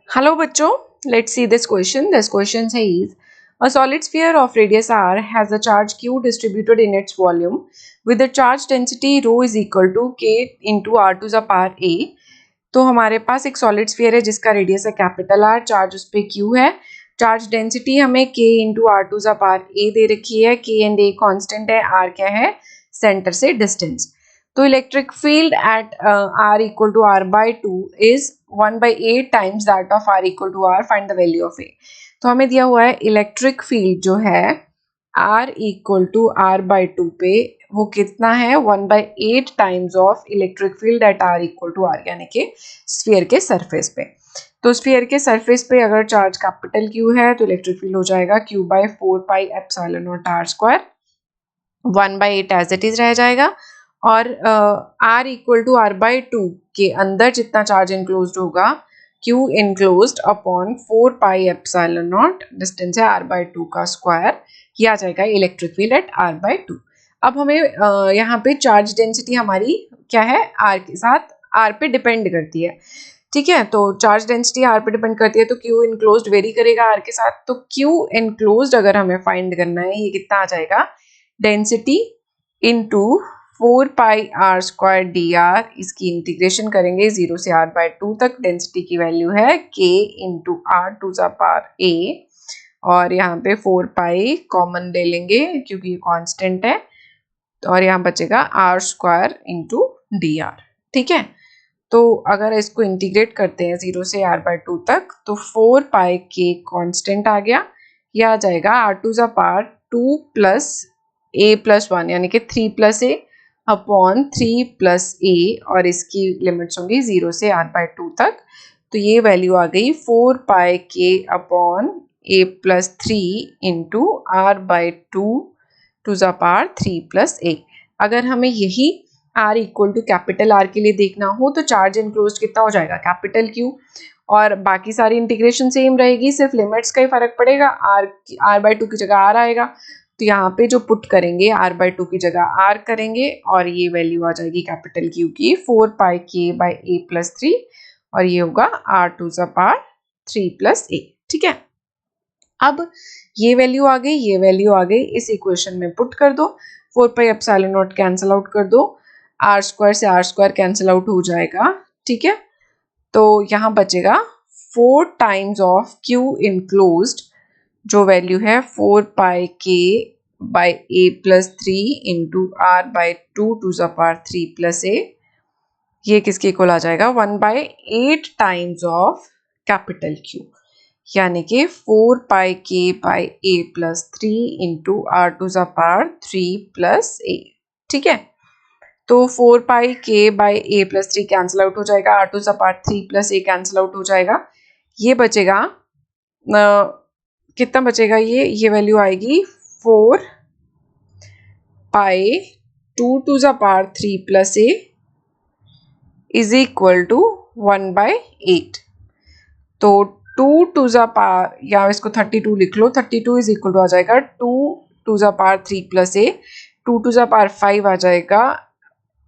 Hello बच्चों, let's see this question. This question says a solid sphere of radius r has a charge q distributed in its volume with the charge density rho is equal to k into r to the power a. तो हमारे पास एक solid sphere है जिसका radius है capital R, charge उस पर Q है, charge density हमें k into r to the power a दे रखी है, k एंड a कांस्टेंट है, r क्या है सेंटर से डिस्टेंस. तो electric field at r equal to r by two is 1/8 times that of r equal to r. Find the value of a. तो हमें दिया हुआ है इलेक्ट्रिक फील्ड जो है r equal to r by two पे वो कितना है 1/8 times of electric field at r equal to r, यानी कि स्फीयर के सरफेस पे. तो स्फीयर के सरफेस पे अगर चार्ज कैपिटल Q है तो इलेक्ट्रिक फील्ड हो जाएगा Q by 4 pi epsilon naught r square, 1/8 as it is रह जाएगा. और r equal to r by two के अंदर जितना चार्ज इनक्लोज्ड होगा Q enclosed upon 4 pi epsilon naught, distance है r बाई टू का स्क्वायर, ये आ जाएगा electric field at r by two. अब हमें यहाँ पे चार्ज डेंसिटी हमारी क्या है r के साथ r पे डिपेंड करती है. ठीक है, तो चार्ज डेंसिटी r पे डिपेंड करती है तो Q इनक्लोज्ड वेरी करेगा r के साथ. तो Q इनक्लोज्ड अगर हमें फाइंड करना है, ये कितना आ जाएगा density into 4 pi r square d r. इसकी इंटीग्रेशन करेंगे 0 से r बाई टू तक. डेंसिटी की वैल्यू है k into r to the power a, और यहाँ पे 4 पाई कॉमन ले लेंगे क्योंकि ये कांस्टेंट है, और यहाँ बचेगा r square into D R. ठीक है, तो अगर इसको इंटीग्रेट करते हैं 0 से r बाई टू तक तो 4 पाई k कांस्टेंट आ गया, यह आ जाएगा r to the power 2 plus a plus 1 यानी कि 3 plus a upon 3 plus a, और इसकी लिमिट्स होंगी 0 से r बाई टू तक. तो ये वैल्यू आ गई 4 pi k upon a plus 3 into r by two the power 3 plus a. अगर हमें यही r equal to capital R के लिए देखना हो तो चार्ज इनक्लोज्ड कितना हो जाएगा कैपिटल Q, और बाकी सारी इंटीग्रेशन सेम रहेगी, सिर्फ लिमिट्स का ही फर्क पड़ेगा. r बाई टू की जगह r आएगा, तो यहाँ पे जो पुट करेंगे r बाई टू की जगह r करेंगे, और ये वैल्यू आ जाएगी कैपिटल Q की 4 pi k by a plus 3, और ये होगा r to the power 3 plus a. ठीक है, अब ये वैल्यू आ गई, ये वैल्यू आ गई, इस इक्वेशन में पुट कर दो. 4 pi epsilon not cancel out कर दो, r स्क्वायर से r स्क्वायर कैंसिल आउट हो जाएगा. ठीक है, तो यहाँ बचेगा 4 टाइम्स ऑफ Q इनक्लोज्ड, जो वैल्यू है 4 pi k by a plus 3 into r by two the power 3 plus a. ये किसके इक्वल आ जाएगा 1/8 टाइम्स ऑफ कैपिटल Q, यानी कि 4 pi k by a plus 3 into r to the power 3 plus a. ठीक है, तो 4 pi k by a plus 3 cancel out हो जाएगा, r to the power 3 plus a cancel out हो जाएगा. ये बचेगा कितना बचेगा, ये वैल्यू आएगी 4 pi 2 to the power 3 plus a is equal to 1/8. तो 2 टू द पावर, या इसको 32 लिख लो, 32 इज इक्वल टू आ जाएगा 2 to the power 3 plus a, 2 to the power 5 आ जाएगा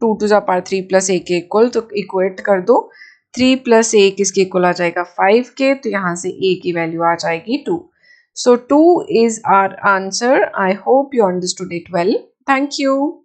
2 to the power 3 plus a के इक्वल. तो इक्वेट कर दो, 3 प्लस a किसके इक्वल आ जाएगा 5 के, तो यहाँ से a की वैल्यू आ जाएगी 2. So 2 is our answer. I hope you understood it well. Thank you.